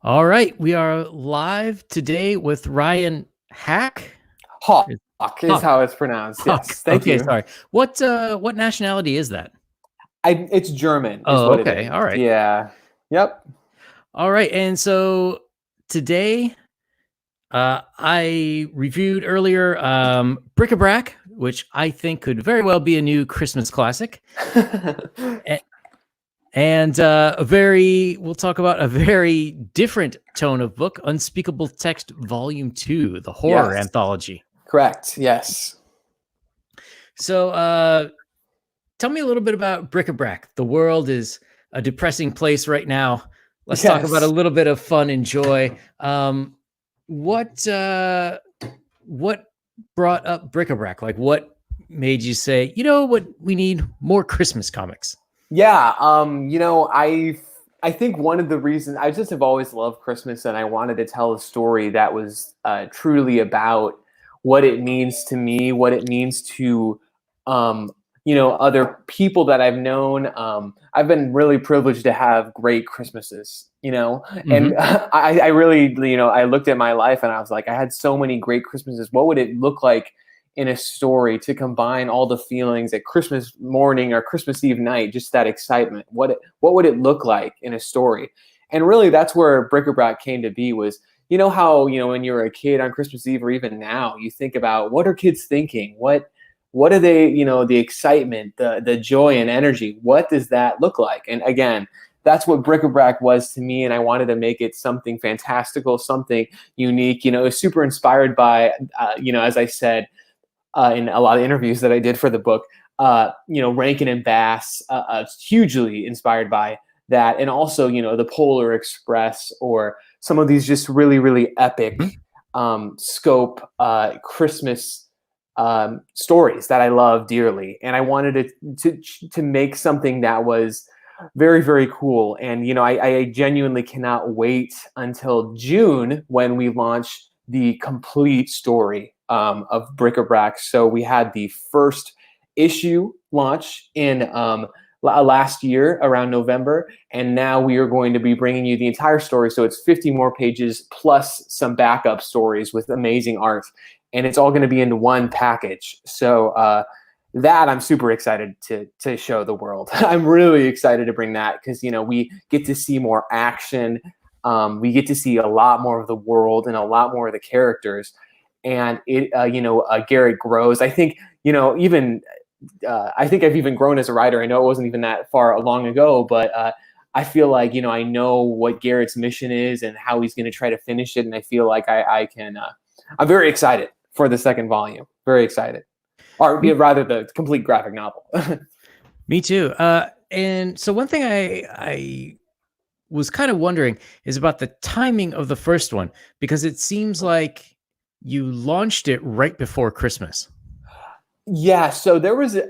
All right, we are live today with Ryan Haack. Hawk is Hawk. how it's pronounced. Hawk. Yes, thank Okay, you. sorry. What nationality is that? It's German, is Oh, what it okay. is. All right. Yeah. Yep. All right. And so today, I reviewed earlier Bric-a-Brac, which I think could very well be a new Christmas classic. And we'll talk about a very different tone of book, Unspeakable Text Volume 2, the horror Yes. anthology. Correct. Yes. So tell me a little bit about Bric-a-Brac. The world is a depressing place right now. Let's talk about a little bit of fun and joy. What brought up Bric-a-Brac? Like, what made you say, you know what, we need more Christmas comics? Yeah. I think one of the reasons I just have always loved Christmas, and I wanted to tell a story that was truly about what it means to me, what it means to other people that I've known. I've been really privileged to have great Christmases, and I really, I looked at my life and I was like, I had so many great Christmases. What would it look like in a story to combine all the feelings at Christmas morning or Christmas Eve night, just that excitement? What would it look like in a story? And really, that's where Bric-a-Brac came to be. Was, how, when you're a kid on Christmas Eve, or even now, you think about, what are kids thinking? What are they, the excitement, the joy and energy? What does that look like? And again, that's what Bric-a-Brac was to me, and I wanted to make it something fantastical, something unique. It was super inspired by, as I said, in a lot of interviews that I did for the book, Rankin and Bass, hugely inspired by that. And also, the Polar Express, or some of these just really, really epic scope Christmas stories that I love dearly. And I wanted to make something that was very, very cool. And, I genuinely cannot wait until June, when we launch the complete story of Bric-a-Brac. So we had the first issue launch in last year around November, and now we are going to be bringing you the entire story. So it's 50 more pages plus some backup stories with amazing art, and it's all going to be in one package. So that I'm super excited to show the world. I'm really excited to bring that, because we get to see more action. We get to see a lot more of the world and a lot more of the characters. And it, Garrett grows. I think, I think I've even grown as a writer. I know it wasn't even that far long ago, but I feel like, I know what Garrett's mission is and how he's going to try to finish it. And I feel like I can, I'm very excited for the second volume. Very excited. Or rather, the complete graphic novel. Me too. And so one thing I was kind of wondering is about the timing of the first one, because it seems like you launched it right before Christmas. Yeah, so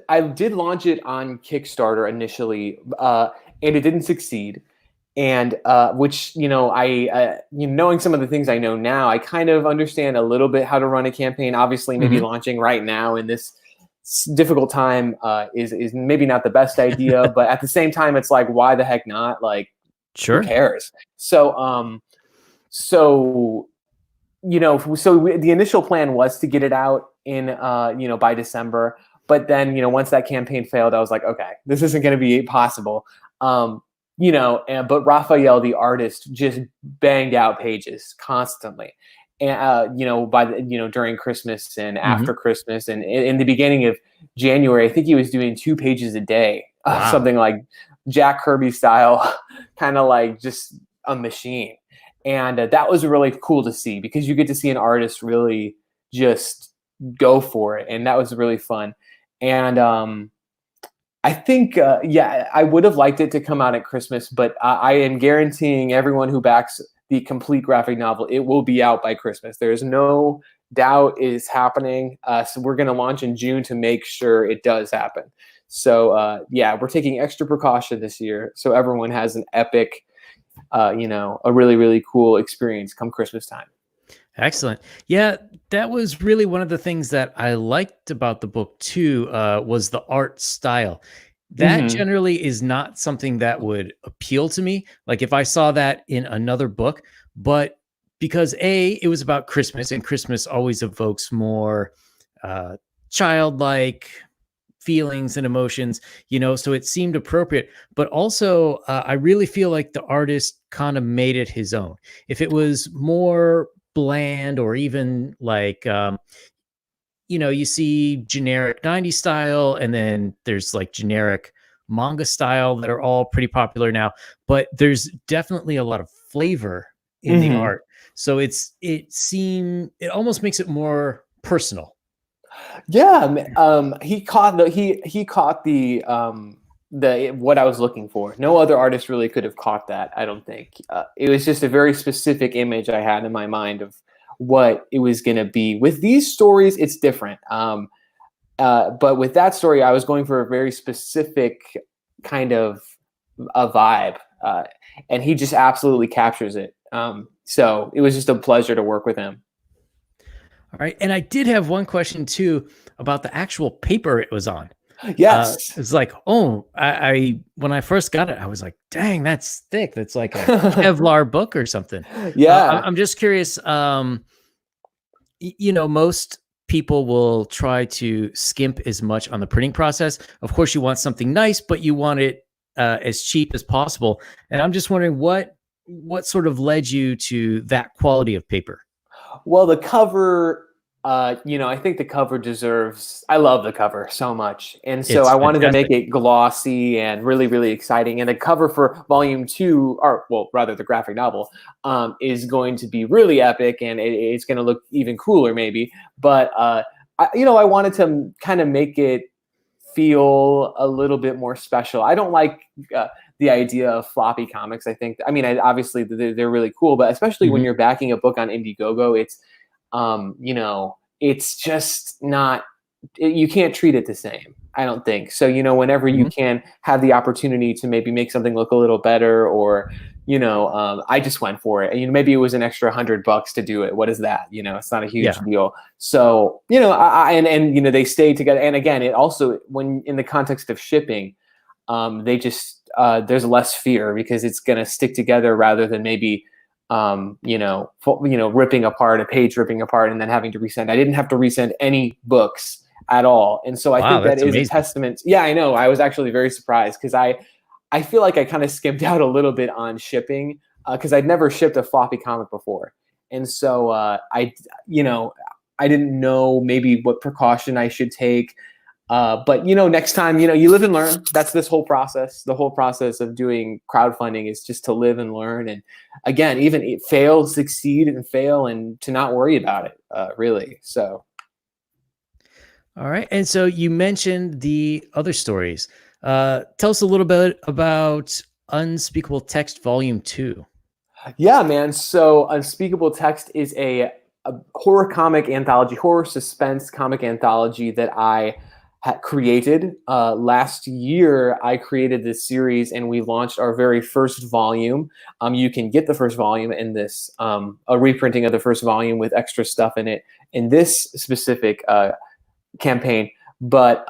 I did launch it on Kickstarter initially, and it didn't succeed. And which, knowing some of the things I know now, I kind of understand a little bit how to run a campaign. Obviously, maybe launching right now in this difficult time is maybe not the best idea, but at the same time, it's like, why the heck not? Like, Sure. Who cares? So the initial plan was to get it out in by December, but then once that campaign failed, I was like, okay, this isn't going to be possible. But Raphael, the artist, just banged out pages constantly, and during Christmas and after Christmas, and in the beginning of January, I think he was doing 2 pages a day, something like Jack Kirby style, kind of like just a machine. And that was really cool to see, because you get to see an artist really just go for it. And that was really fun. And I think, I would have liked it to come out at Christmas, but I am guaranteeing everyone who backs the complete graphic novel, it will be out by Christmas. There's no doubt it is happening. So we're going to launch in June to make sure it does happen. So, we're taking extra precaution this year, so everyone has an epic, a really, really cool experience come Christmas time. Excellent. Yeah, that was really one of the things that I liked about the book too, was the art style. that Hmm. generally is not something that would appeal to me. Like if I saw that in another book, but because it was about Christmas, and Christmas always evokes more uh, childlike feelings and emotions, so it seemed appropriate. But also, I really feel like the artist kind of made it his own. If it was more bland, or even like, you see generic 90s style, and then there's like generic manga style that are all pretty popular now, but there's definitely a lot of flavor in the Hmm. art. So it almost makes it more personal. Yeah, he caught he caught the what I was looking for. No other artist really could have caught that. I don't think it was just a very specific image I had in my mind of what it was going to be. With these stories, it's different. But with that story, I was going for a very specific kind of a vibe, and he just absolutely captures it. So it was just a pleasure to work with him. All right. And I did have one question too about the actual paper it was on. Yes. It's like, oh, I when I first got it, I was like, dang, that's thick. That's like a Kevlar book or something. Yeah. I'm just curious. Most people will try to skimp as much on the printing process. Of course, you want something nice, but you want it as cheap as possible. And I'm just wondering what sort of led you to that quality of paper. Well, the cover, I think the cover deserves. I love the cover so much, and so It's I wanted to make fantastic. it glossy and really, really exciting. And the cover for Volume 2, or well, rather, the graphic novel, is going to be really epic, and it's going to look even cooler, maybe. But I wanted to kind of make it feel a little bit more special. I don't like the idea of floppy comics. Obviously they're really cool, but especially when Mhm. you're backing a book on Indiegogo, it's just not. You can't treat it the same. I don't think so. Whenever you Mhm. can have the opportunity to maybe make something look a little better, or I just went for it. And maybe it was an extra $100 to do it. What is that? It's not a huge Yeah. deal. So and they stay together. And again, it also, when in the context of shipping, they just there's less fear because it's going to stick together rather than maybe ripping apart a page, ripping apart, and then having to resend. I didn't have to resend any books at all, and so I Wow, think that that's is a amazing. testament. Yeah, I know. I was actually very surprised because I feel like I kind of skimped out a little bit on shipping because I'd never shipped a floppy comic before, and so I didn't know maybe what precaution I should take. But next time, you live and learn. That's this whole process. The whole process of doing crowdfunding is just to live and learn. And again, even fail, succeed, and fail, and to not worry about it. Really. So All right. And so you mentioned the other stories. Tell us a little bit about Unspeakable Text Volume 2. yeah, man. So Unspeakable Text is a horror comic anthology, horror suspense comic anthology that I had created. Last year, I created this series and we launched our very first volume. You can get the first volume in this, a reprinting of the first volume with extra stuff in it in this specific campaign. But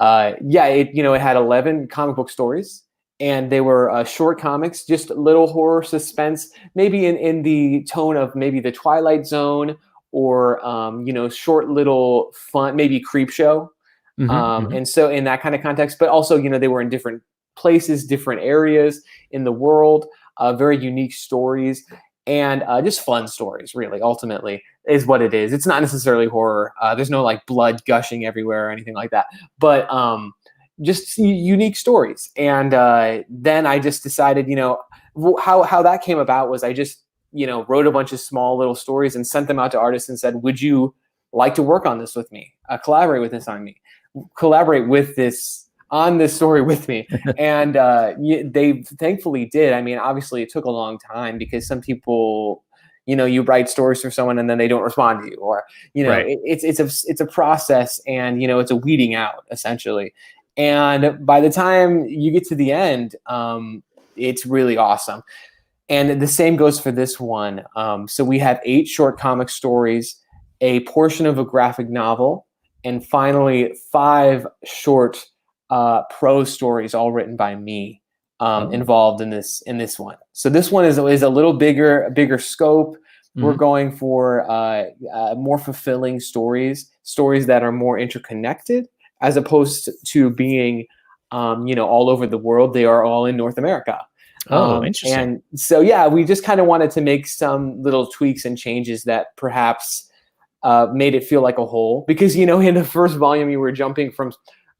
yeah, it had 11 comic book stories, and they were short comics, just little horror suspense, maybe in the tone of maybe the Twilight Zone, or short little fun, maybe Creep Show. Hmm. Hmm. And so in that kind of context, but also they were in different places, different areas in the world, very unique stories, and just fun stories. Really, ultimately, is what it is. It's not necessarily horror. There's no like blood gushing everywhere or anything like that, but just unique stories. And then I just decided, how that came about was I just wrote a bunch of small little stories and sent them out to artists and said, would you like to work on this with me? Collaborate with this on this story with me. And they thankfully did. I mean, obviously it took a long time because some people, you write stories for someone and then they don't respond to you, or Right. it's a process, and it's a weeding out essentially. And by the time you get to the end, it's really awesome. And the same goes for this one. So we have 8 short comic stories, a portion of a graphic novel, and finally 5 short prose stories, all written by me, Oh. involved in this one. So this one is a little bigger scope. We're Mhm. going for more fulfilling stories that are more interconnected, as opposed to being, all over the world. They are all in North America. Oh, interesting. And so, yeah, we just kind of wanted to make some little tweaks and changes that perhaps made it feel like a whole. Because, in the first volume, you were jumping from,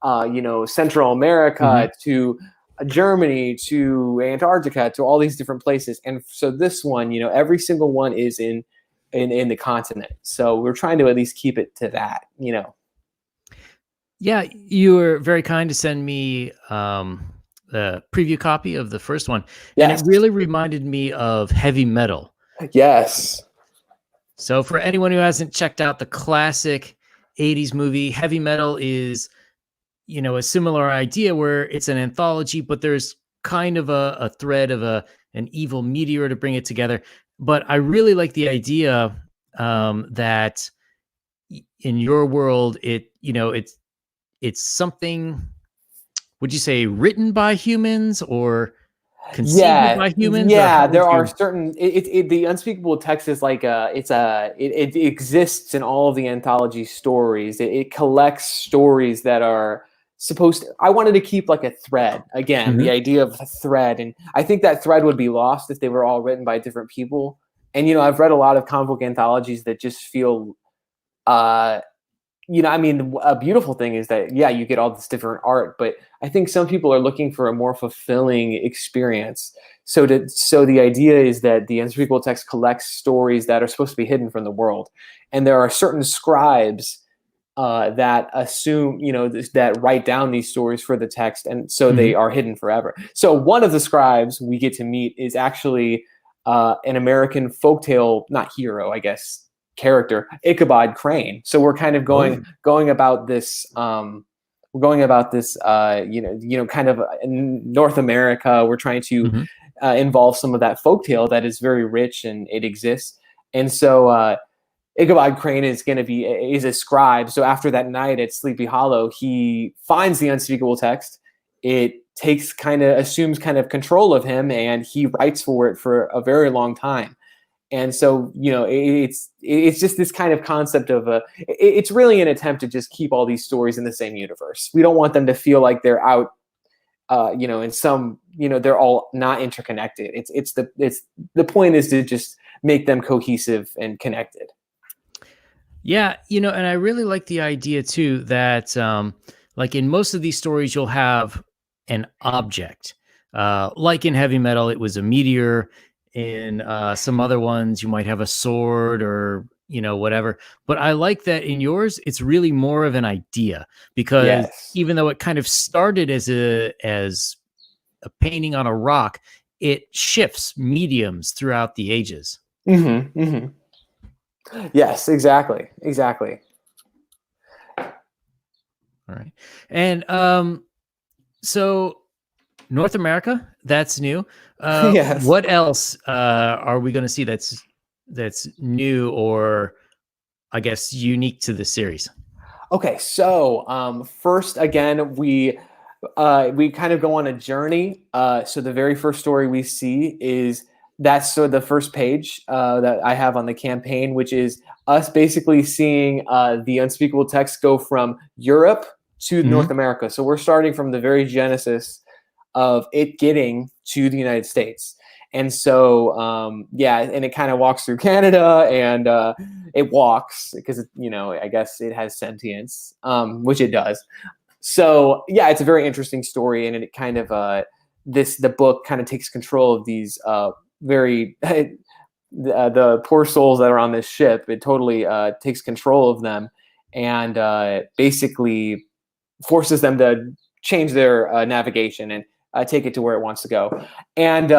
Central Mhm. America to Germany to Antarctica to all these different places. And so this one, every single one is in the continent. So we're trying to at least keep it to that. Yeah, you were very kind to send me the preview copy of the first one, and it Yes. really reminded me of Heavy Metal. Yes. So for anyone who hasn't checked out the classic 80s movie, Heavy Metal is, a similar idea where it's an anthology, but there's kind of a thread of an evil meteor to bring it together. But I really like the idea that in your world, it's something, would you say written by humans or conceived Yeah, by humans, or how yeah. would There are you? certain. The Unspeakable Text is like it exists in all of the anthology stories. It collects stories that are supposed to. I wanted to keep like a thread. Again, the Mhm. idea of a thread, and I think that thread would be lost if they were all written by different people. And I've read a lot of comic book anthologies that just feel uh I mean, a beautiful thing is that, yeah, you get all this different art, but I think some people are looking for a more fulfilling experience. So the idea is that the Unspeakable Text collects stories that are supposed to be hidden from the world, and there are certain scribes that assume, that write down these stories for the text, and so they Mhm. are hidden forever. So one of the scribes we get to meet is actually an American folktale, not hero, I guess, character, Ichabod Crane. So we're kind of Oh. going about this. We're going about this, kind of in North America. We're trying to Mhm. involve some of that folktale that is very rich and it exists. And so Ichabod Crane is a scribe. So after that night at Sleepy Hollow, he finds the Unspeakable Text. It assumes kind of control of him, and he writes for it for a very long time. And so, it's just this kind of concept of it's really an attempt to just keep all these stories in the same universe. We don't want them to feel like they're out, in some, they're all not interconnected. The point is to just make them cohesive and connected. Yeah, and I really like the idea too that, like in most of these stories, you'll have an object. Like in Heavy Metal, it was a meteor. In some other ones, you might have a sword or whatever. But I like that in yours, it's really more of an idea, because Yes. even though it kind of started as a painting on a rock, it shifts mediums throughout the ages. Hmm. Yes, exactly. Exactly. All right, and so North America, that's new. Yes. What else are we going to see that's new, or I guess unique to the series? Okay, so first, again, we kind of go on a journey. So the very first story we see is that's so the first page that I have on the campaign, which is us basically seeing the Unspeakable Text go from Europe to North Hmm. America. So we're starting from the very genesis of it getting to the United States. And so, yeah, and it kind of walks through Canada, and it walks because, I guess it has sentience, which it does. So, yeah, it's a very interesting story, and it kind of the book kind of takes control of these very the poor souls that are on this ship. It totally takes control of them, and basically forces them to change their navigation and take it to where it wants to go. And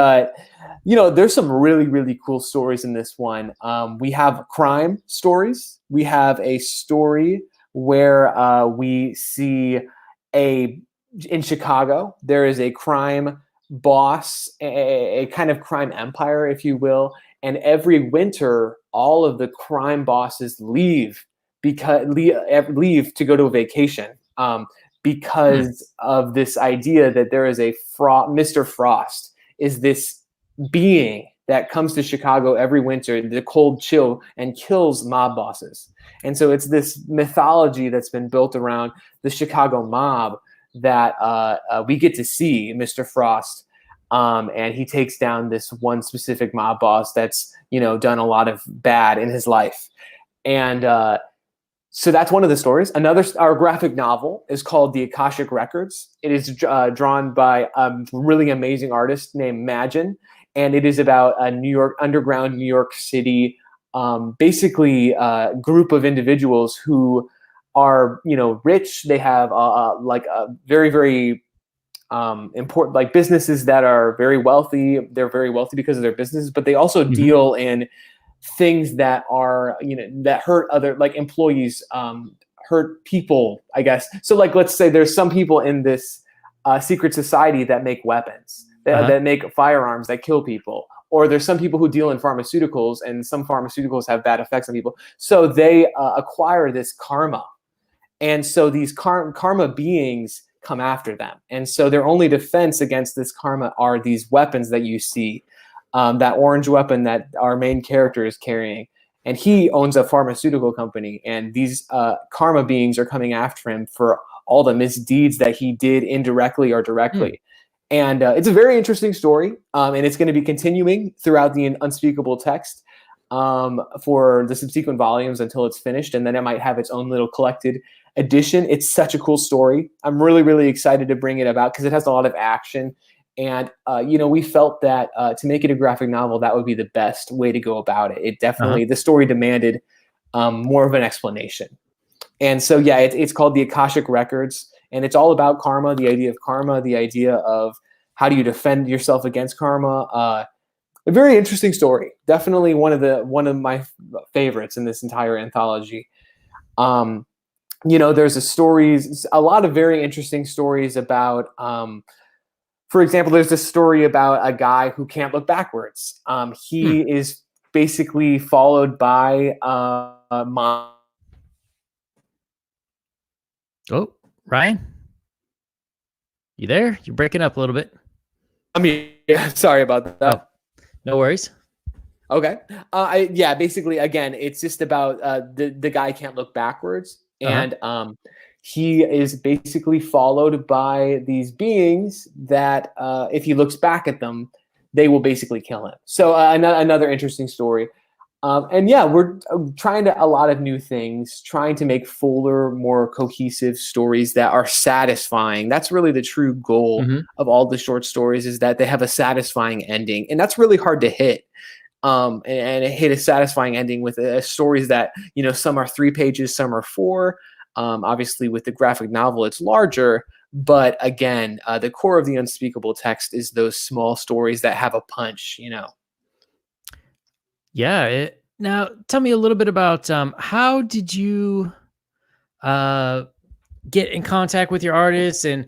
there's some really, really cool stories in this one. We have crime stories. We have a story where we see a in Chicago. There is a crime boss, a kind of crime empire, if you will. And every winter, all of the crime bosses leave to go to a vacation. because of this idea that there is a Mr. Frost is this being that comes to Chicago every winter, the cold chill, and kills mob bosses. And so it's this mythology that's been built around the Chicago mob that we get to see Mr. Frost. And he takes down this one specific mob boss that's, done a lot of bad in his life. And so that's one of the stories. Our graphic novel is called The Akashic Records. It is drawn by a really amazing artist named Magin, and it is about a underground New York City, basically group of individuals who are, rich. They have like a very, very important, like businesses that are very wealthy. They're very wealthy because of their businesses, but they also deal in things that are, that hurt other, like employees, hurt people, I guess. So like, let's say there's some people in this secret society that make weapons, that make firearms that kill people. Or there's some people who deal in pharmaceuticals, and some pharmaceuticals have bad effects on people. So they acquire this karma. And so these karma beings come after them. And so their only defense against this karma are these weapons that you see. That orange weapon that our main character is carrying. And he owns a pharmaceutical company. And these karma beings are coming after him for all the misdeeds that he did indirectly or directly. And it's a very interesting story. And it's going to be continuing throughout the Unspeakable Text for the subsequent volumes until it's finished. And then it might have its own little collected edition. It's such a cool story. I'm really, really excited to bring it about because it has a lot of action. And, we felt that to make it a graphic novel, that would be the best way to go about it. It definitely, the story demanded more of an explanation. And so, yeah, it's called The Akashic Records, and it's all about karma, the idea of how do you defend yourself against karma. A very interesting story. Definitely one of my favorites in this entire anthology. There's a lot of very interesting stories about, for example, there's this story about a guy who can't look backwards. He is basically followed by mom. Oh, Ryan, you there? You're breaking up a little bit. Sorry about that. Oh, no worries. Okay. Basically, again, it's just about the guy can't look backwards. And he is basically followed by these beings that if he looks back at them, they will basically kill him. So another interesting story. We're trying a lot of new things, trying to make fuller, more cohesive stories that are satisfying. That's really the true goal of all the short stories, is that they have a satisfying ending. And that's really hard to hit. And hit a satisfying ending with stories that, some are 3 pages, some are 4. Obviously, with the graphic novel, it's larger. But again, the core of the Unspeakable Text is those small stories that have a punch, Yeah. Now, tell me a little bit about how did you get in contact with your artists, and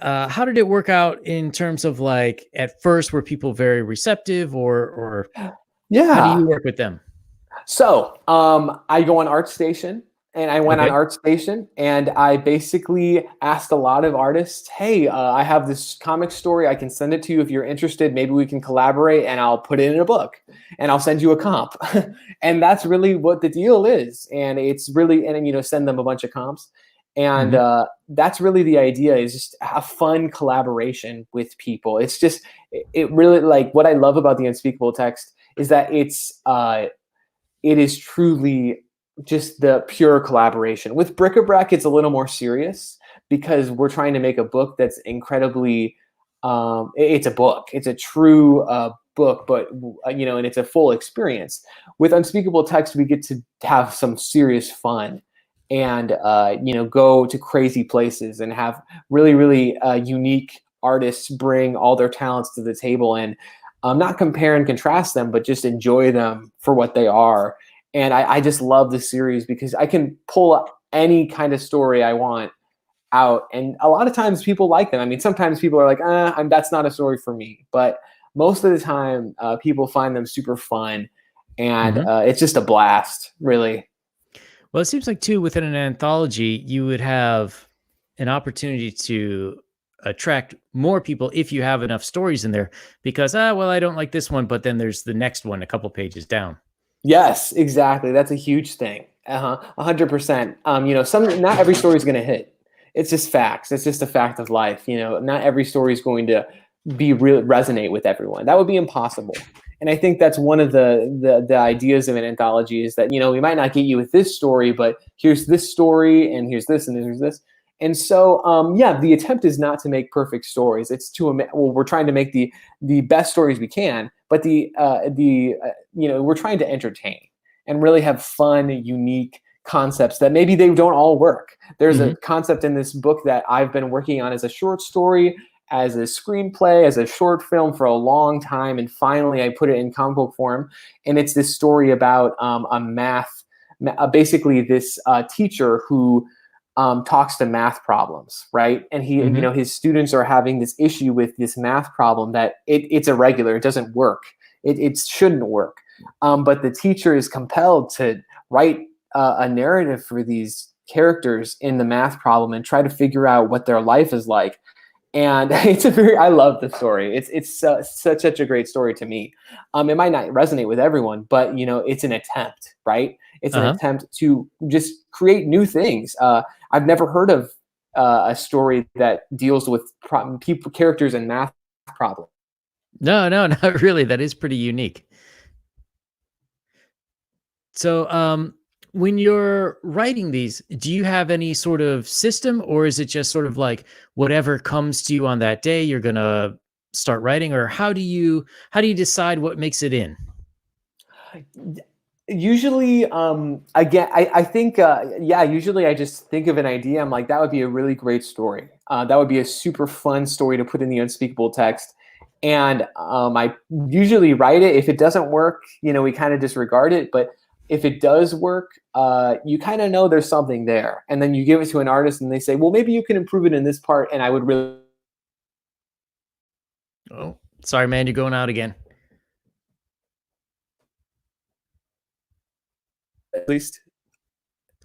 how did it work out in terms of, like, at first, were people very receptive, or how do you work with them? So I go on ArtStation, and I went on ArtStation, and I basically asked a lot of artists, hey, I have this comic story. I can send it to you if you're interested. Maybe we can collaborate, and I'll put it in a book, and I'll send you a comp. And that's really what the deal is. And it's really, and send them a bunch of comps. And that's really the idea, is just a fun collaboration with people. It's just, it really, like, what I love about the Unspeakable Text is that it is truly just the pure collaboration. With Bric-a-Brac, it's a little more serious because we're trying to make a book that's incredibly, it's a book. It's a true book, but, and it's a full experience. With Unspeakable Text, we get to have some serious fun and, go to crazy places and have really, really unique artists bring all their talents to the table, and not compare and contrast them, but just enjoy them for what they are. And I just love the series because I can pull up any kind of story I want out. And a lot of times people like them. Sometimes people are like, that's not a story for me. But most of the time, people find them super fun. And it's just a blast, really. Well, it seems like, too, within an anthology, you would have an opportunity to attract more people if you have enough stories in there because, well, I don't like this one, but then there's the next one a couple pages down. Yes, exactly. That's a huge thing. 100%. Not every story is going to hit. It's just facts. It's just a fact of life. Not every story is going to resonate with everyone. That would be impossible. And I think that's one of the ideas of an anthology is that, we might not get you with this story, but here's this story and here's this and here's this. And so, the attempt is not to make perfect stories. It's we're trying to make the best stories we can, but we're trying to entertain and really have fun, unique concepts that maybe they don't all work. There's a concept in this book that I've been working on as a short story, as a screenplay, as a short film for a long time, and finally I put it in comic book form. And it's this story about basically this teacher who talks to math problems, right? And he, his students are having this issue with this math problem that it's irregular, it doesn't work, it shouldn't work. But the teacher is compelled to write a narrative for these characters in the math problem and try to figure out what their life is like. And I love the story. It's such a great story to me. It might not resonate with everyone, but it's an attempt, right? It's an attempt to just create new things. I've never heard of a story that deals with characters and math problems. No, not really. That is pretty unique. So, when you're writing these, do you have any sort of system, or is it just sort of like whatever comes to you on that day, you're gonna start writing, or how do you decide what makes it in? Usually, again, I think, usually I just think of an idea. I'm like, that would be a really great story. That would be a super fun story to put in the Unspeakable Text. And I usually write it. If it doesn't work, we kind of disregard it. But if it does work, you kind of know there's something there. And then you give it to an artist and they say, well, maybe you can improve it in this part. And I would really... Oh, sorry, man, you're going out again. At least.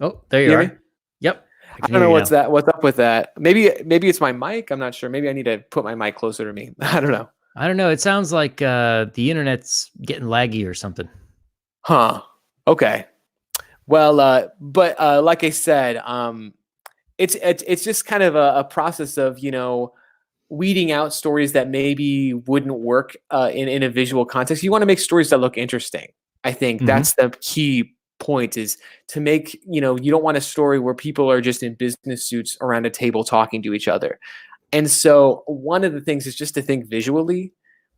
Oh, there you are. Yep. I don't know what's up with that. Maybe it's my mic. I'm not sure. Maybe I need to put my mic closer to me. I don't know. It sounds like the internet's getting laggy or something. Huh. Okay. Well, but like I said, it's just kind of a process of, weeding out stories that maybe wouldn't work in a visual context. You want to make stories that look interesting. I think that's the key point, is to make, you don't want a story where people are just in business suits around a table talking to each other. And so one of the things is just to think visually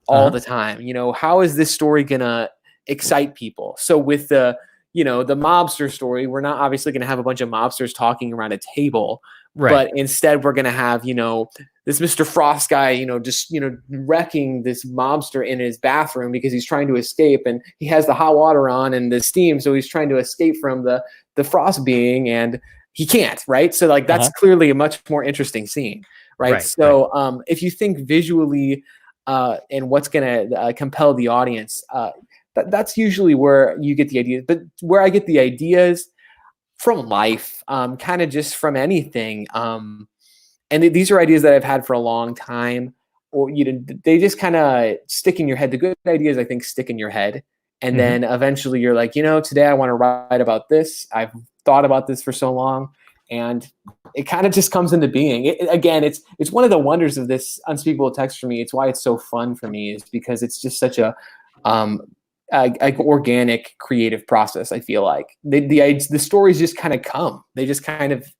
all the time. How is this story going to excite people? So with the mobster story, we're not obviously going to have a bunch of mobsters talking around a table, but instead we're going to have, this Mr. Frost guy, just, wrecking this mobster in his bathroom because he's trying to escape, and he has the hot water on and the steam. So he's trying to escape from the frost being, and he can't, right? So like, that's clearly a much more interesting scene, right? So if you think visually and what's going to compel the audience, that's usually where you get the ideas. But where I get the ideas from life, kind of just from anything. And these are ideas that I've had for a long time, or they just kind of stick in your head. The good ideas, I think, stick in your head. And then eventually you're like, today I want to write about this. I've thought about this for so long. And it kind of just comes into being. It's one of the wonders of this Unspeakable Text for me. It's why it's so fun for me, is because it's just such a organic creative process. I feel like the stories just kind of come. They just kind of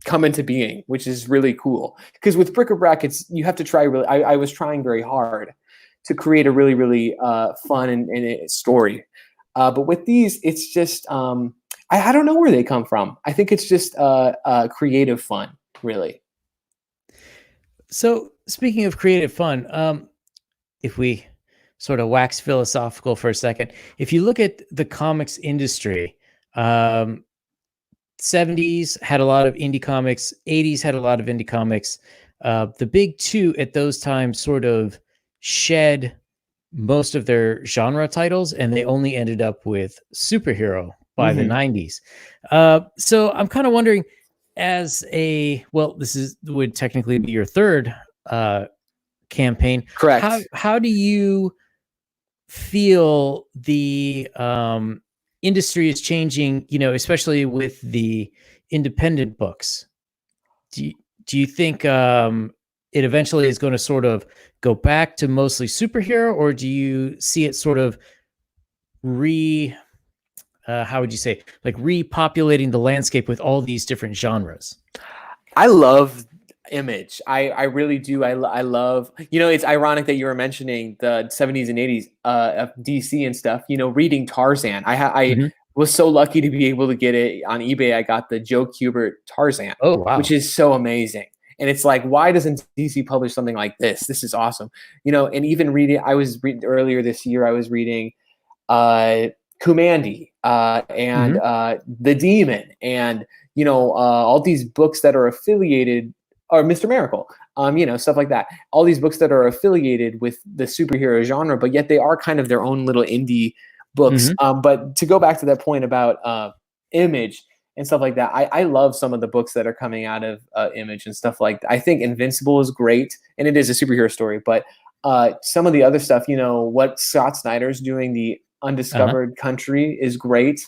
come into being, which is really cool. Because with Bric-a-Brac, you have to try really. I was trying very hard to create a really, really fun and story. But with these, it's just I don't know where they come from. I think it's just creative fun, really. So speaking of creative fun, if we sort of wax philosophical for a second, if you look at the comics industry, 70s had a lot of indie comics, 80s had a lot of indie comics. The big two at those times sort of shed most of their genre titles, and they only ended up with superhero by the 90s. So I'm kind of wondering, as a well, this is would technically be your third campaign. Correct. How do you feel the industry is changing? You know, especially with the independent books. Do you, do you think it eventually is going to sort of go back to mostly superhero, or do you see it sort of re how would you say, like repopulating the landscape with all these different genres? I love Image. I really do. I love, it's ironic that you were mentioning the 70s and 80s of DC and stuff, reading Tarzan. I Mhm. was so lucky to be able to get it on eBay. I got the Joe Kubert Tarzan, Oh which wow. is so amazing. And it's like, why doesn't DC publish something like this? This is awesome. And even reading, I was reading earlier this year, I was reading uh, Kumandi and Hmm. The Demon, and all these books that are affiliated, or Mr. Miracle, stuff like that. All these books that are affiliated with the superhero genre, but yet they are kind of their own little indie books. Hmm. But to go back to that point about Image and stuff like that, I love some of the books that are coming out of Image and stuff like that. I think Invincible is great, and it is a superhero story, but some of the other stuff, what Scott Snyder's doing, the Uh-huh. Undiscovered Country is great.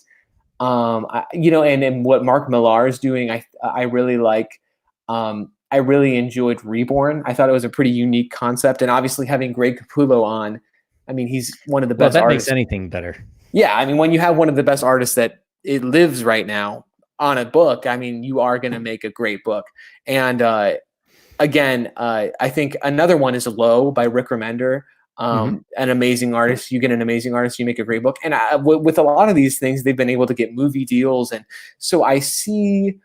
And what Mark Millar is doing, I really like. I really enjoyed Reborn. I thought it was a pretty unique concept, and obviously having Greg Capullo on, I mean, he's one of the Well, best that makes artists. anything better. Yeah, I mean, when you have one of the best artists that it lives right now on a book, I mean, you are going to make a great book. And again, I think another one is Low by Rick Remender. Hmm. An amazing artist. You get an amazing artist, you make a great book. And with a lot of these things, they've been able to get movie deals. And so I see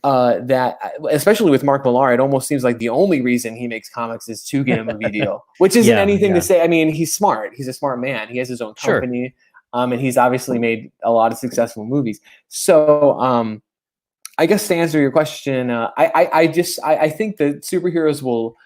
that, especially with Mark Millar, it almost seems like the only reason he makes comics is to get a movie deal, which isn't Yeah, anything to yeah. say. I mean, he's smart. He's a smart man. He has his own Sure. company, and he's obviously made a lot of successful movies. So I guess to answer your question, I think that superheroes will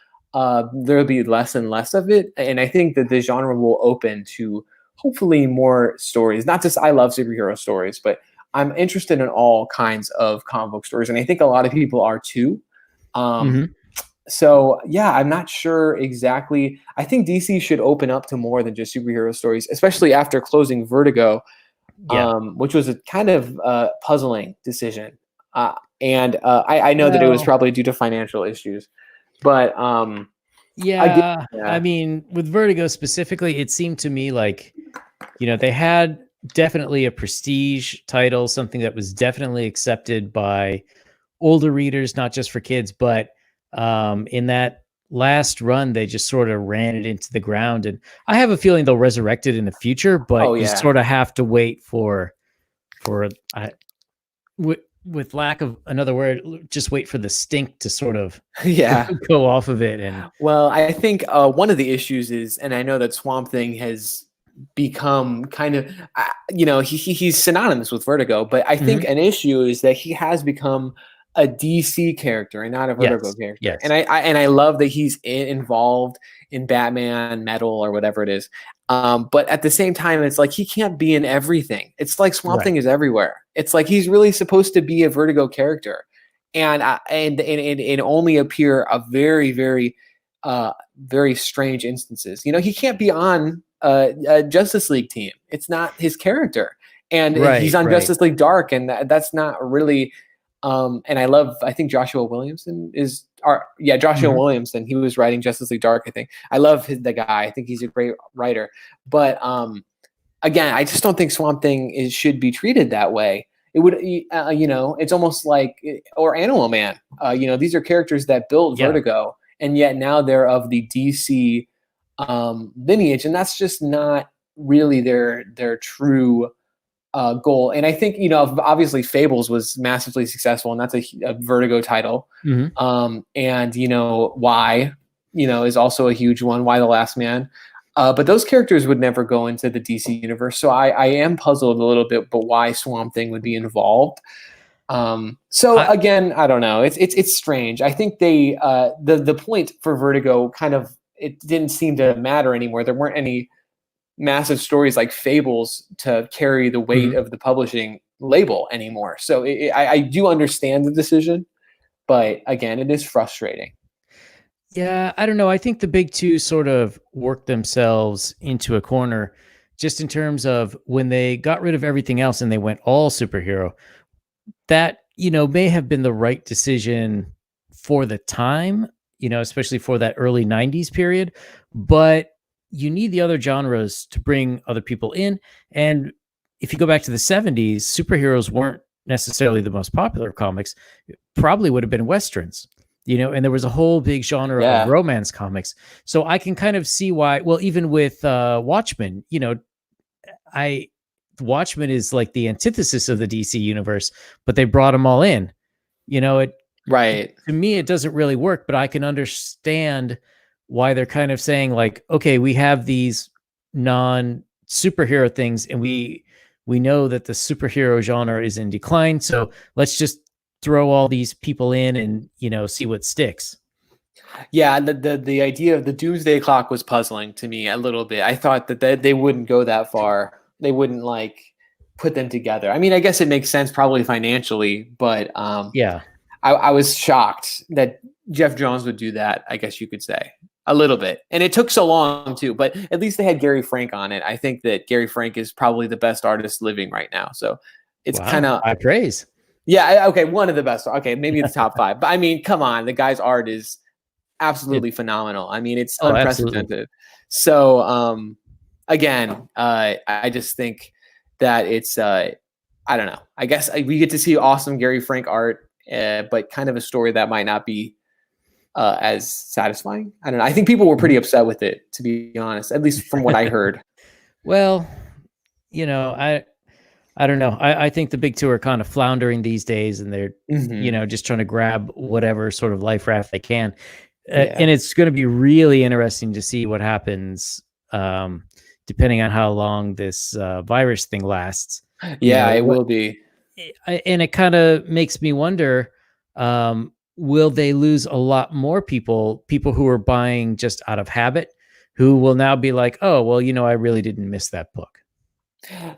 there'll be less and less of it, and I think that the genre will open to hopefully more stories. Not just I love superhero stories, but I'm interested in all kinds of comic book stories, and I think a lot of people are too. Um, Hmm. so yeah, I'm not sure exactly. I think DC should open up to more than just superhero stories, especially after closing Vertigo, Yeah. which was a kind of puzzling decision. And I know that it was Well, probably due to financial issues, but again, yeah. I yeah, mean, with Vertigo specifically, it seemed to me like, they had definitely a prestige title, something that was definitely accepted by older readers, not just for kids, but in that last run, they just sort of ran it into the ground. And I have a feeling they'll resurrect it in the future, oh but you yeah, sort of have to wait for with lack of another word, just wait for the stink to sort of yeah. go off of it. And Well, I think one of the issues is, and I know that Swamp Thing has become kind of, he's synonymous with Vertigo, but I think Mhm. an issue is that he has become a DC character and not a Vertigo Yes, character. And yes, I love that he's involved in Batman, Metal, or whatever it is. But at the same time, it's like he can't be in everything. It's like Swamp right. Thing is everywhere. It's like he's really supposed to be a Vertigo character, and only appear a very very strange instances. He can't be on a Justice League team. It's not his character, and he's Right, on right. Justice League Dark, and that's not really. And I think Joshua Williamson is. Joshua Mhm. Williamson. He was writing Justice League Dark. I think I love the guy. I think he's a great writer. But again, I just don't think Swamp Thing should be treated that way. It would, it's almost like, or Animal Man. These are characters that built Yeah. Vertigo, and yet now they're of the DC lineage, and that's just not really their true goal. And I think obviously Fables was massively successful, and that's a Vertigo title. Mhm. And why is also a huge one. Why the Last Man. But those characters would never go into the DC universe, so I am puzzled a little bit. But why Swamp Thing would be involved? So I again, I don't know. It's strange. I think they the point for Vertigo kind of it didn't seem to matter anymore. There weren't any massive stories like Fables to carry the weight Mhm. of the publishing label anymore. So I do understand the decision, but again, it is frustrating. Yeah, I don't know. I think the big two sort of worked themselves into a corner just in terms of when they got rid of everything else and they went all superhero. That, may have been the right decision for the time, especially for that early 90s period, but you need the other genres to bring other people in. And if you go back to the 70s, superheroes weren't necessarily the most popular comics. It probably would have been westerns. And there was a whole big genre of Yeah. romance comics. So I can kind of see why, well, even with Watchmen, I Watchmen is like the antithesis of the DC universe, but they brought them all in. It Right. to me it doesn't really work, but I can understand why they're kind of saying like, okay, we have these non superhero things, and we know that the superhero genre is in decline, so let's just throw all these people in and see what sticks. Yeah, the idea of the doomsday clock was puzzling to me a little bit. I thought that they wouldn't go that far. They wouldn't like put them together. I mean, I guess it makes sense probably financially, but Yeah. I was shocked that Jeff Jones would do that, I guess you could say. A little bit. And it took so long too, but at least they had Gary Frank on it. I think that Gary Frank is probably the best artist living right now. So it's kind Wow, of, I praise. yeah, okay, one of the best. Okay, maybe the top five. But I mean, come on, the guy's art is It, absolutely phenomenal. I mean, it's oh, absolutely. unprecedented. So again, I just think that it's I don't know. I guess we get to see awesome Gary Frank art, but kind of a story that might not be as satisfying. I don't know. I think people were pretty upset with it, to be honest, at least from what I heard. Well, I don't know. I think the big two are kind of floundering these days, and they're Mm-hmm. just trying to grab whatever sort of life raft they can. Yeah. And it's going to be really interesting to see what happens, depending on how long this virus thing lasts. Yeah, it What, will be. and it kind of makes me wonder, will they lose a lot more people who are buying just out of habit, who will now be like, oh, well, I really didn't miss that book.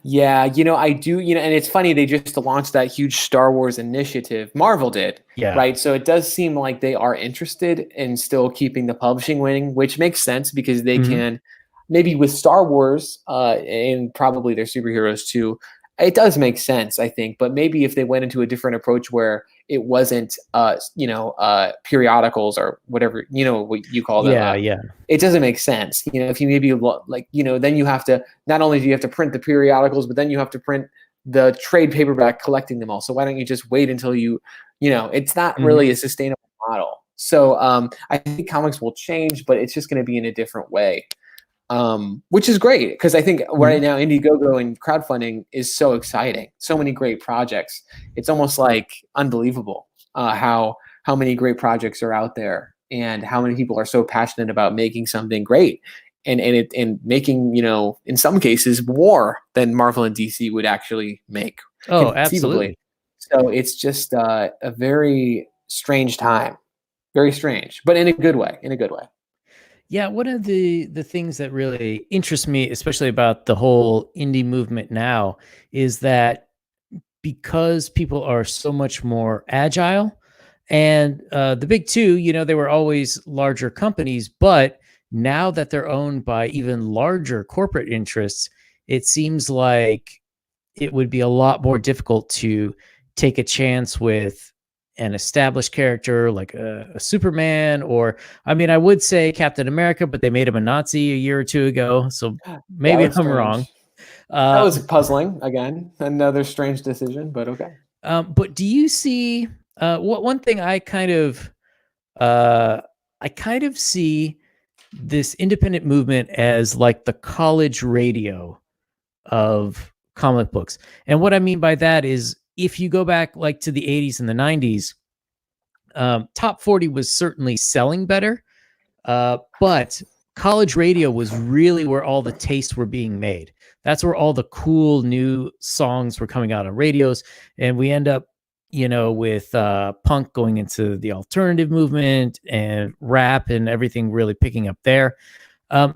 Yeah, I do, and it's funny they just launched that huge Star Wars initiative. Marvel did, Yeah. right? So it does seem like they are interested in still keeping the publishing winning, which makes sense because they Hmm. can maybe with Star Wars and probably their superheroes too. It does make sense, I think, but maybe if they went into a different approach where it wasn't periodicals or whatever, what you call them, Yeah. Yeah. it doesn't make sense. If you maybe then you have to, not only do you have to print the periodicals, but then you have to print the trade paperback collecting them all. So why don't you just wait until it's not Hmm. really a sustainable model. So I think comics will change, but it's just going to be in a different way, which is great because I think right Hmm. now Indiegogo and crowdfunding is so exciting. So many great projects. It's almost like unbelievable how many great projects are out there and how many people are so passionate about making something great and making in some cases more than Marvel and DC would actually make Oh, conceivably. absolutely. So it's just a very strange time, very strange, but in a good way. In a good way. Yeah, one of the things that really interests me, especially about the whole indie movement now, is that because people are so much more agile, and the big two, they were always larger companies, but now that they're owned by even larger corporate interests, it seems like it would be a lot more difficult to take a chance with an established character like a Superman, or I mean, I would say Captain America, but they made him a Nazi a year or two ago, so That maybe was I'm wrong. strange. That Uh, was puzzling again. Another strange decision, but okay. but do you see what one thing uh, I kind of see this independent movement as like the college radio of comic books. And what I mean by that is if you go back like to the 80s and the 90s, top 40 was certainly selling better, but college radio was really where all the tastes were being made. That's where all the cool new songs were coming out on radios. And we end up, with punk going into the alternative movement and rap and everything really picking up there.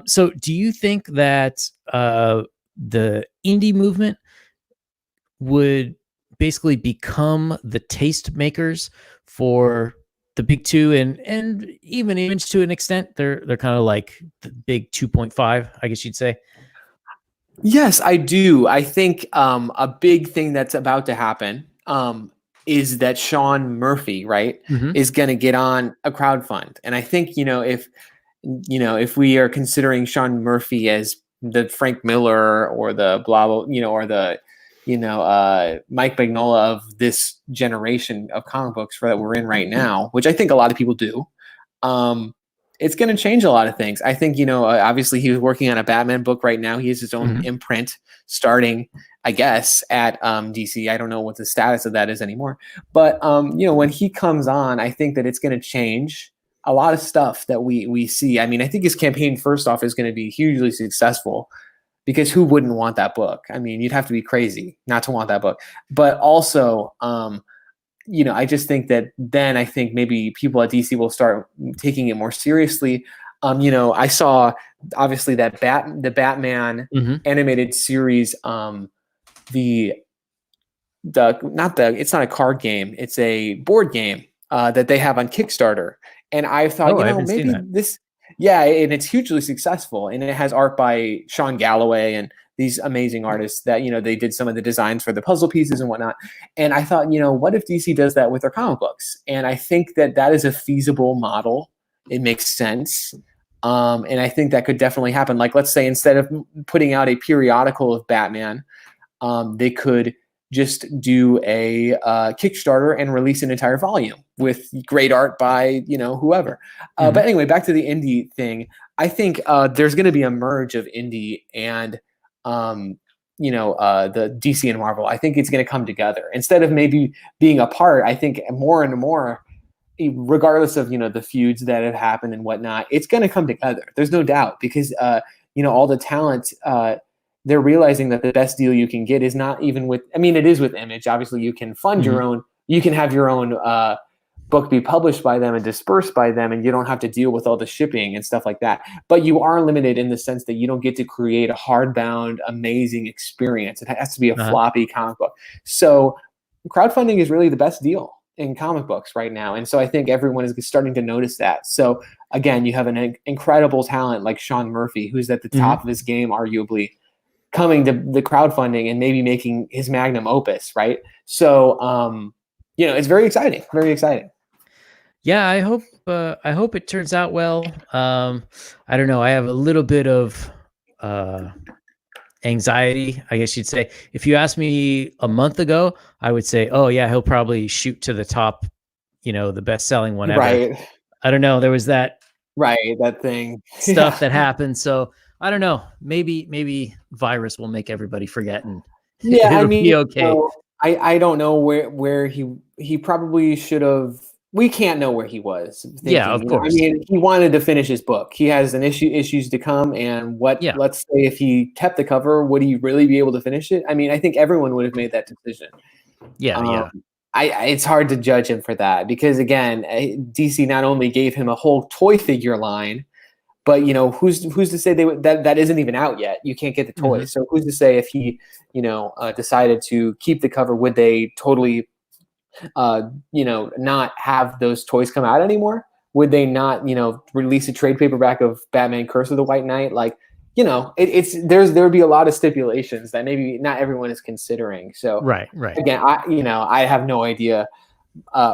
So do you think that the indie movement would basically become the taste makers for the big two, and even Image to an extent. They're kind of like the big 2.5, I guess you'd say. Yes, I do. I think a big thing that's about to happen is that Sean Murphy, right, Mm-hmm. is going to get on a crowdfund. And I think, if we are considering Sean Murphy as the Frank Miller or the blah, blah, or the, Mike Mignola of this generation of comic books that we're in right now, which I think a lot of people do. It's going to change a lot of things. I think, obviously he was working on a Batman book right now. He has his own Mm-hmm. imprint starting, I guess, at DC. I don't know what the status of that is anymore. But, when he comes on, I think that it's going to change a lot of stuff that we see. I mean, I think his campaign, first off, is going to be hugely successful because who wouldn't want that book? I mean, you'd have to be crazy not to want that book. But also, I just think that then I think maybe people at DC will start taking it more seriously. I saw obviously that the Batman Mm-hmm. animated series, it's not a card game, it's a board game that they have on Kickstarter. And I thought, Oh, I haven't seen maybe that. and it's hugely successful, and it has art by Sean Galloway and these amazing artists that, they did some of the designs for the puzzle pieces and whatnot. And I thought, what if DC does that with their comic books? And I think that is a feasible model. It makes sense. And I think that could definitely happen. Like, let's say instead of putting out a periodical of Batman, they could just do a Kickstarter and release an entire volume with great art by, whoever. Mm-hmm. But anyway, back to the indie thing. I think there's going to be a merge of indie and the DC and Marvel. I think it's going to come together instead of maybe being apart. I think more and more, regardless of the feuds that have happened and whatnot, it's going to come together. There's no doubt, because all the talent. They're realizing that the best deal you can get is not even with. I mean, it is with Image. Obviously, you can fund Mm-hmm. your own. You can have your own book be published by them and dispersed by them, and you don't have to deal with all the shipping and stuff like that. But you are limited in the sense that you don't get to create a hardbound, amazing experience. It has to be a floppy comic book. So crowdfunding is really the best deal in comic books right now. And so I think everyone is starting to notice that. So again, you have an incredible talent like Sean Murphy, who's at the top of his game, arguably, coming to the crowdfunding and maybe making his magnum opus, right? So, it's very exciting. Very exciting. Yeah, I hope it turns out well. I don't know. I have a little bit of anxiety, I guess you'd say. If you asked me a month ago, I would say, "Oh yeah, he'll probably shoot to the top, the best-selling one ever." Right. I don't know. There was that that thing stuff that happened, so I don't know. Maybe virus will make everybody forget, and it'll be okay. I don't know where he probably should have. We can't know where he was thinking. Yeah, of course. I mean, he wanted to finish his book. He has issues to come, and let's say if he kept the cover, would he really be able to finish it? I mean, I think everyone would have made that decision. Yeah. It's hard to judge him for that because, again, DC not only gave him a whole toy figure line, but who's to say that isn't even out yet? You can't get the toys, so who's to say if he decided to keep the cover, would they totally not have those toys come out anymore? Would they not release a trade paperback of Batman Curse of the White Knight? Like, there would be a lot of stipulations that maybe not everyone is considering. So right. Again, I have no idea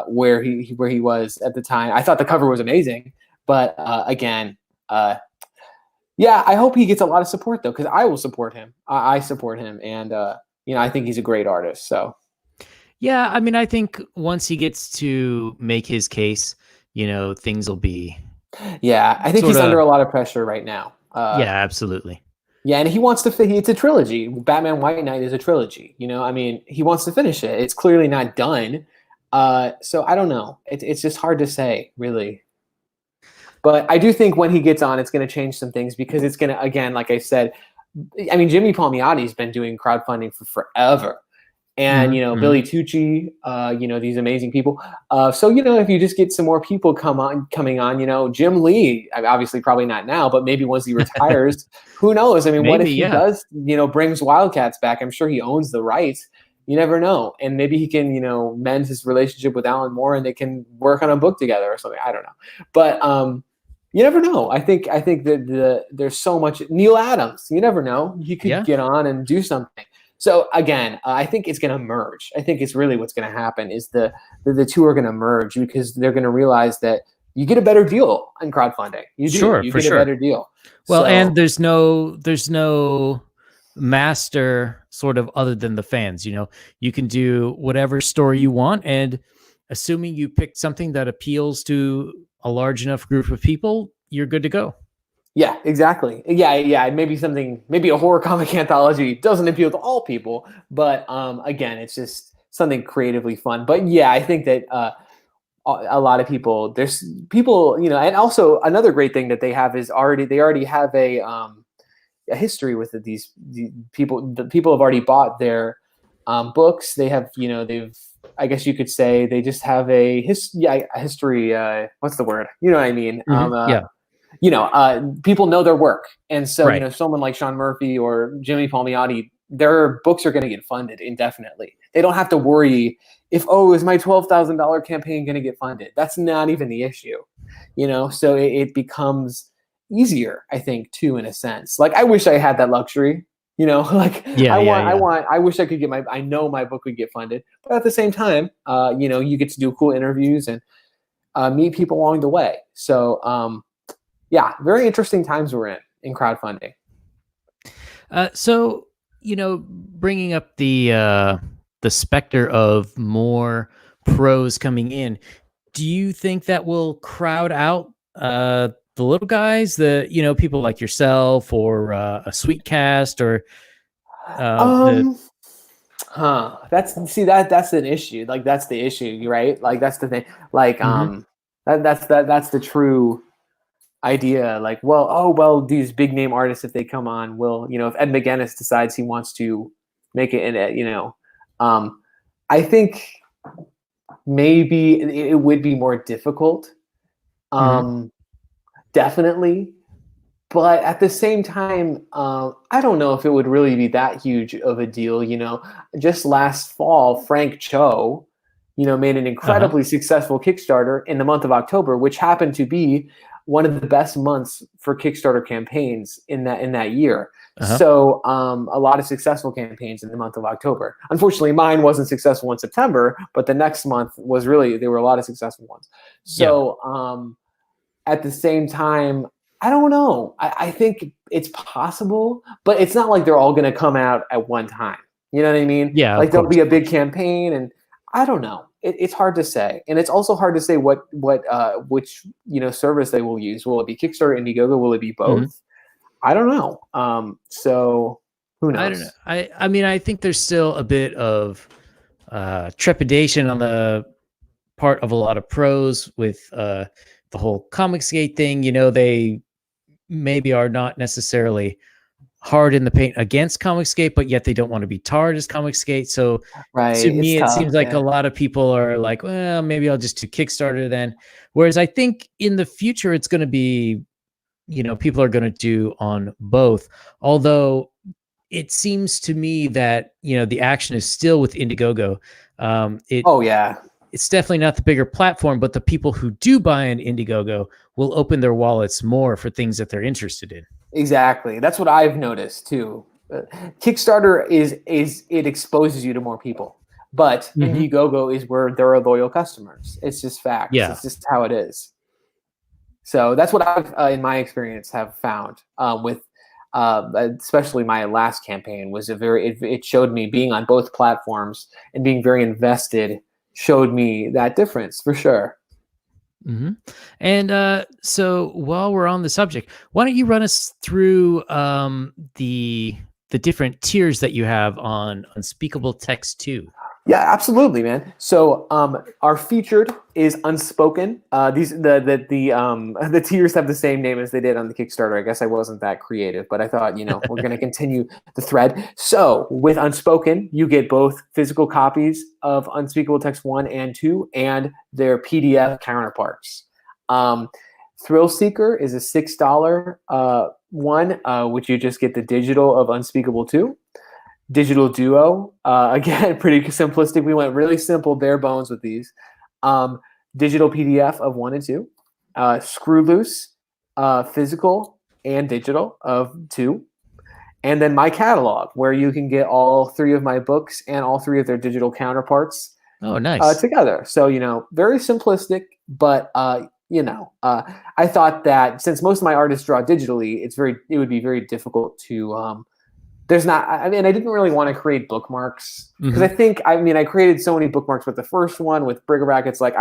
where he was at the time. I thought the cover was amazing, but again, I hope he gets a lot of support though, because I will support him. I support him, and I think he's a great artist. So yeah, I mean, I think once he gets to make his case, things will be. Yeah, I think he's under a lot of pressure right now. Yeah, absolutely. Yeah, and he wants to it's a trilogy. Batman White Knight is a trilogy. I mean, he wants to finish it. It's clearly not done. So I don't know. It's just hard to say, really. But I do think when he gets on, it's going to change some things because it's going to, again, like I said, I mean, Jimmy Palmiotti's been doing crowdfunding for forever. And, Billy Tucci, these amazing people. So, if you just get some more people coming on, Jim Lee, obviously probably not now, but maybe once he retires, who knows? I mean, what if he does, brings Wildcats back? I'm sure he owns the rights. You never know. And maybe he can, mend his relationship with Alan Moore and they can work on a book together or something. I don't know. But you never know. I think that there's so much. Neil Adams, you never know. He could get on and do something. So again, I think it's going to merge. I think it's really what's going to happen is the two are going to merge because they're going to realize that you get a better deal in crowdfunding. You do. Sure, You for get a better deal. Well, and there's no master sort of other than the fans. You can do whatever story you want, and assuming you picked something that appeals to a large enough group of people, you're good to go. Yeah, exactly. Yeah. Maybe a horror comic anthology doesn't appeal to all people, but again, it's just something creatively fun. But yeah, I think that a lot of people, there's people, and also another great thing that they have is they already have a history with it. These people, the people have already bought their books. They have, I guess you could say they just have a history. What's the word? You know what I mean? People know their work. And so, someone like Sean Murphy or Jimmy Palmiotti, their books are going to get funded indefinitely. They don't have to worry if, is my $12,000 campaign going to get funded? That's not even the issue, so it becomes easier, I think, too, in a sense. Like, I wish I had that luxury, I wish I could I know my book would get funded, but at the same time, you get to do cool interviews and meet people along the way. So, very interesting times we're in crowdfunding. So, bringing up the specter of more pros coming in, do you think that will crowd out the little guys, people like yourself or a Sweetcast or that's an issue. Like, that's the issue, right? Like, that's the thing. Like, that's the true idea. Like, these big name artists, if they come on, if Ed McGuinness decides he wants to make it in it, I think maybe it would be more difficult. Definitely. But at the same time, I don't know if it would really be that huge of a deal. Just last fall, Frank Cho, made an incredibly successful Kickstarter in the month of October, which happened to be one of the best months for Kickstarter campaigns in that year. So a lot of successful campaigns in the month of October. Unfortunately, mine wasn't successful in September, but the next month there were a lot of successful ones. So at the same time, I don't know. I think it's possible, but it's not like they're all going to come out at one time. You know what I mean? Yeah. Like, there'll be a big campaign, and I don't know. It's hard to say, and it's also hard to say which service they will use. Will it be Kickstarter, Indiegogo? Will it be both? I don't know. So who knows? I don't know. I mean, I think there's still a bit of trepidation on the part of a lot of pros with the whole Comicsgate thing. They maybe are not necessarily hard in the paint against Comicsgate, but yet they don't want to be tarred as Comicsgate. So to me, it seems like a lot of people are like, well, maybe I'll just do Kickstarter then. Whereas I think in the future, it's going to be, people are going to do on both. Although it seems to me that, the action is still with Indiegogo. It's definitely not the bigger platform, but the people who do buy an Indiegogo will open their wallets more for things that they're interested in. Exactly. That's what I've noticed too. Kickstarter it exposes you to more people, but Indiegogo is where there are loyal customers. It's just facts. Yeah. It's just how it is. So that's what I've, in my experience, have found with, especially my last campaign was it showed me being on both platforms and being very invested showed me that difference for sure. And so while we're on the subject, why don't you run us through the different tiers that you have on Unspeakable Text 2? Yeah, absolutely, man. So our featured is Unspoken. The tiers have the same name as they did on the Kickstarter. I guess I wasn't that creative, but I thought, we're going to continue the thread. So with Unspoken, you get both physical copies of Unspeakable Text 1 and 2 and their PDF counterparts. Thrill Seeker is a $6 one, which you just get the digital of Unspeakable 2. digital duo. Again, pretty simplistic. We went really simple, bare bones with these. Digital PDF of 1 and 2, screw loose, physical and digital of 2, and then my catalog, where you can get all 3 of my books and all 3 of their digital counterparts Oh, nice. together. So, very simplistic, but I thought that since most of my artists draw digitally, it would be very difficult to there's not, I mean, I didn't really want to create bookmarks because I created so many bookmarks with the first one with Bric-a-Brac. It's like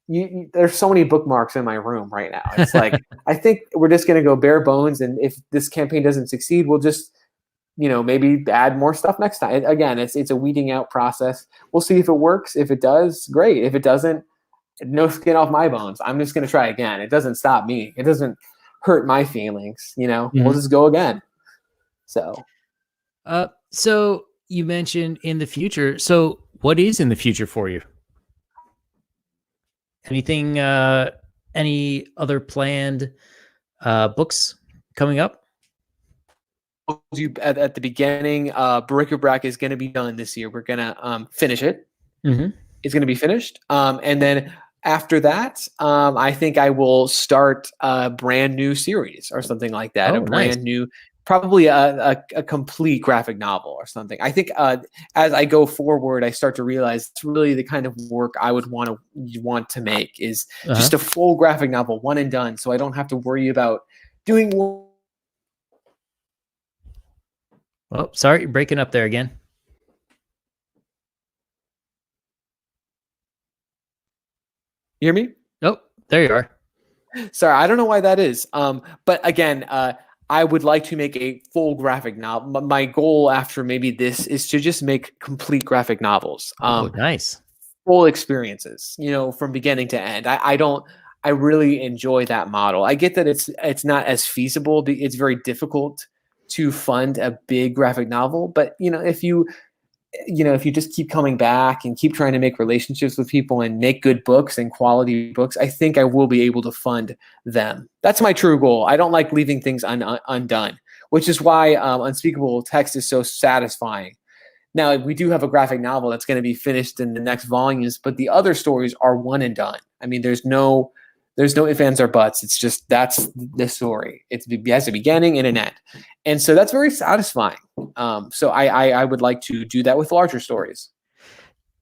there's so many bookmarks in my room right now. It's like, I think we're just going to go bare bones. And if this campaign doesn't succeed, we'll just, maybe add more stuff next time. Again, it's a weeding out process. We'll see if it works. If it does, great. If it doesn't, no skin off my bones. I'm just going to try again. It doesn't stop me. It doesn't hurt my feelings. We'll just go again. So you mentioned in the future. So what is in the future for you? Anything, any other planned books coming up? You at the beginning, Bric-a-Brac is going to be done this year. We're going to finish it. It's going to be finished. And then after that, I think I will start a brand new series or something like that. Oh, a brand nice. new, probably a complete graphic novel or something. I think as I go forward, I start to realize it's really the kind of work I would want to make is just a full graphic novel, one and done. So I don't have to worry about doing one. Oh, sorry, you're breaking up there again. You hear me? Oh, there you are. Sorry, I don't know why that is. But again, I would like to make a full graphic novel. My goal after maybe this is to just make complete graphic novels. Oh, nice. Full experiences, from beginning to end. I really enjoy that model. I get that it's not as feasible. It's very difficult to fund a big graphic novel, but if you just keep coming back and keep trying to make relationships with people and make good books and quality books, I think I will be able to fund them. That's my true goal. I don't like leaving things undone, which is why Unspeakable Text is so satisfying. Now, we do have a graphic novel that's going to be finished in the next volumes, but the other stories are one and done. I mean, there's no ifs, ands, or buts. It's just that's the story. It has a beginning and an end. And so that's very satisfying. So I would like to do that with larger stories.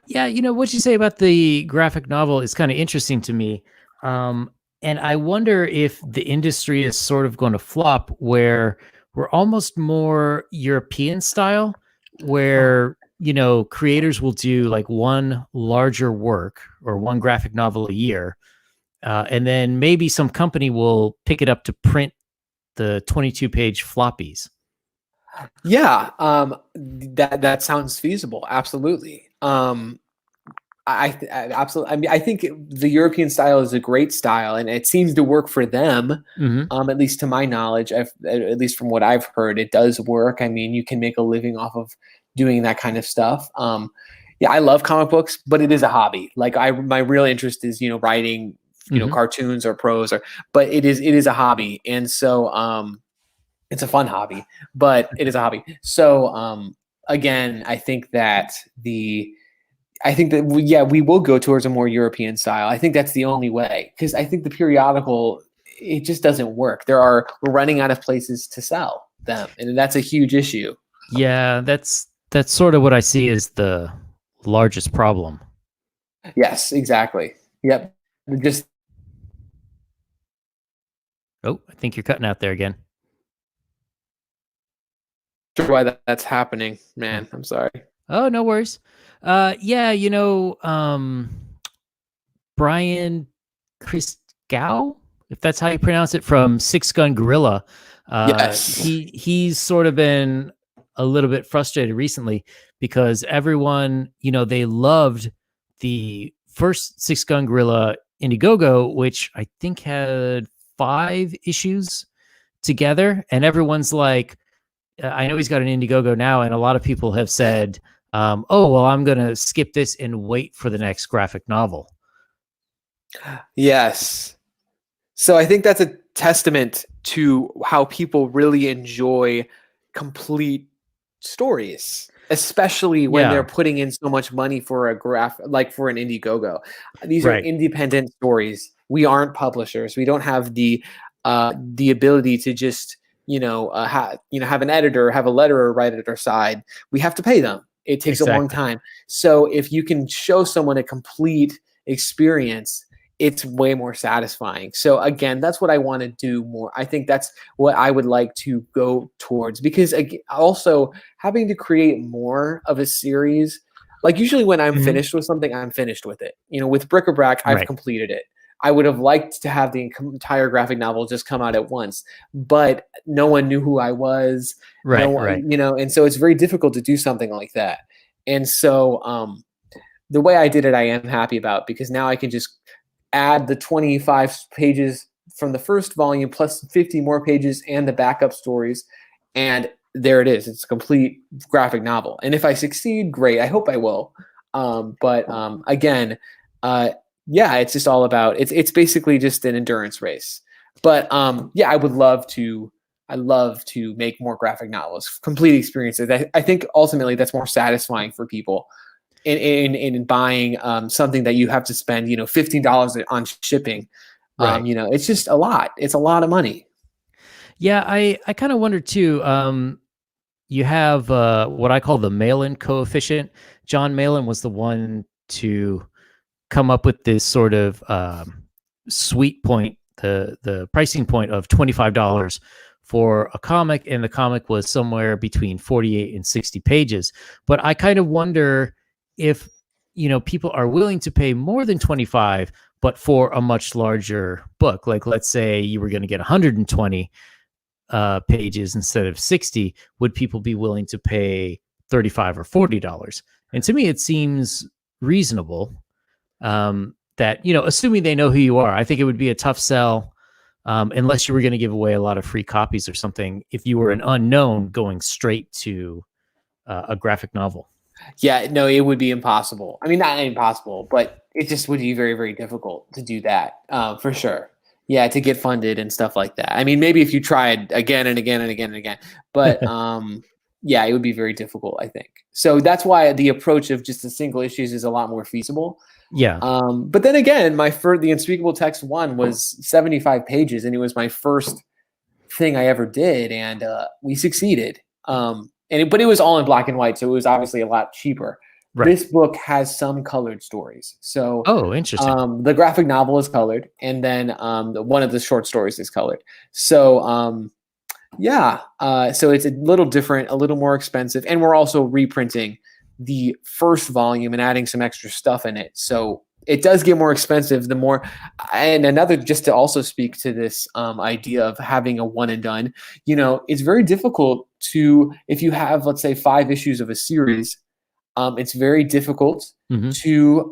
Yeah, what you say about the graphic novel is kind of interesting to me. And I wonder if the industry is sort of going to flop where we're almost more European style, where, creators will do like one larger work or one graphic novel a year. And then maybe some company will pick it up to print the 22-page floppies. Yeah, that sounds feasible. Absolutely. I absolutely. I mean, I think the European style is a great style, and it seems to work for them. At least to my knowledge, at least from what I've heard, it does work. I mean, you can make a living off of doing that kind of stuff. Yeah, I love comic books, but it is a hobby. Like my real interest is writing cartoons or prose, but it is a hobby, and so it's a fun hobby, but it is a hobby. So again, I think that we will go towards a more European style. I think that's the only way, because I think the periodical, it just doesn't work. We're running out of places to sell them, and that's a huge issue. Yeah, that's sort of what I see as the largest problem. Yes, exactly. Yep. Oh, I think you're cutting out there again. Sure why that's happening, man. I'm sorry. Oh, no worries. Yeah, Brian Christgau, if that's how you pronounce it, from Six Gun Gorilla. Yes. He's sort of been a little bit frustrated recently because everyone, they loved the first Six Gun Gorilla Indiegogo, which I think had 5 issues together, and everyone's like, I know he's got an Indiegogo now, and a lot of people have said, oh, well, I'm going to skip this and wait for the next graphic novel. Yes. So I think that's a testament to how people really enjoy complete stories. especially when they're Yeah. putting in so much money for like for an Indiegogo. These are Right. independent stories. We aren't publishers. We don't have the ability to just have an editor, have a letterer write it at our side. We have to pay them. It takes a long Exactly. time. So if you can show someone a complete experience, it's way more satisfying. So again, that's what I want to do more. I think that's what I would like to go towards, because also having to create more of a series, like usually when I'm Mhm. finished with something, I'm finished with it. With Bric-a-Brac, I've Right. completed it. I would have liked to have the entire graphic novel just come out at once, but no one knew who I was. Right. Right. And so it's very difficult to do something like that. And so the way I did it, I am happy about, because now I can just add the 25 pages from the first volume plus 50 more pages and the backup stories. And there it is. It's a complete graphic novel. And if I succeed, great. I hope I will. But again, yeah, it's just all about, it's basically just an endurance race. But yeah, I love to make more graphic novels, complete experiences. I think ultimately that's more satisfying for people in buying something that you have to spend, $15 on shipping. Right. It's just a lot. It's a lot of money. Yeah, I kind of wonder too. You have what I call the Malin coefficient. John Malin was the one to come up with this sort of sweet point, the pricing point of $25 for a comic, and the comic was somewhere between 48 and 60 pages. But I kind of wonder if people are willing to pay more than 25, but for a much larger book. Like, let's say you were going to get 120 pages instead of 60, would people be willing to pay 35 or $40? And to me, it seems reasonable, that, assuming they know who you are. I think it would be a tough sell, unless you were going to give away a lot of free copies or something, if you were an unknown going straight to a graphic novel. Yeah, no, it would be impossible. I mean, not impossible, but it just would be very, very difficult to do that, for sure. Yeah, to get funded and stuff like that. I mean, maybe if you tried again and again and again and again, but yeah, it would be very difficult, I think. So that's why the approach of just the single issues is a lot more feasible. Yeah. But then again, the Unspeakable Text one was 75 pages, and it was my first thing I ever did, and we succeeded. But it was all in black and white, so it was obviously a lot cheaper. Right. This book has some colored stories, so Oh, interesting. the graphic novel is colored, and then one of the short stories is colored. So yeah, so it's a little different, a little more expensive, and we're also reprinting the first volume and adding some extra stuff in it. So it does get more expensive the more. And another, just to also speak to this idea of having a one and done, it's very difficult to, if you have, let's say, 5 issues of a series, it's very difficult Hmm. to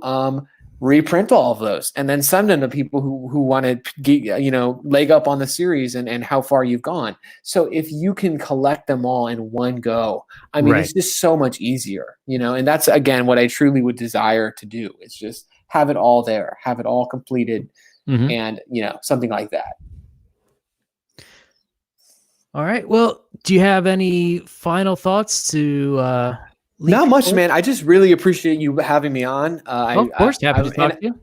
reprint all of those and then send them to people who want to get, leg up on the series and how far you've gone. So if you can collect them all in one go, I mean, Right. it's just so much easier, and that's, again, what I truly would desire to do. It's just have it all there, have it all completed, Hmm. and, something like that. All right. Well, do you have any final thoughts to leave Not people much, with? man. I just really appreciate you having me on. Oh, of course, happy to talk to you.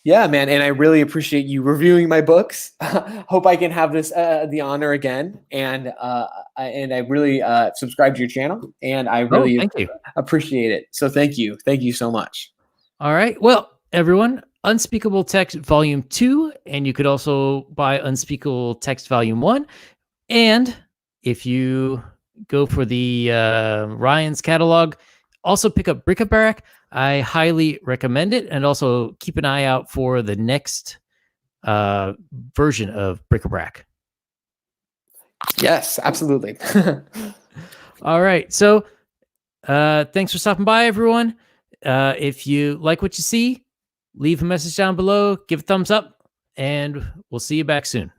Yeah, man, and I really appreciate you reviewing my books. Hope I can have this the honor again, and I really subscribe to your channel, and I Oh, really thank you. appreciate it. So thank you so much. All right. Well, everyone, Unspeakable Text Volume 2, and you could also buy Unspeakable Text Volume 1. And if you go for the Ryan's catalog, also pick up Bric-a-Brac. I highly recommend it. And also keep an eye out for the next version of Bric-a-Brac. Yes, absolutely. All right. So thanks for stopping by, everyone. If you like what you see, leave a message down below, give a thumbs up, and we'll see you back soon.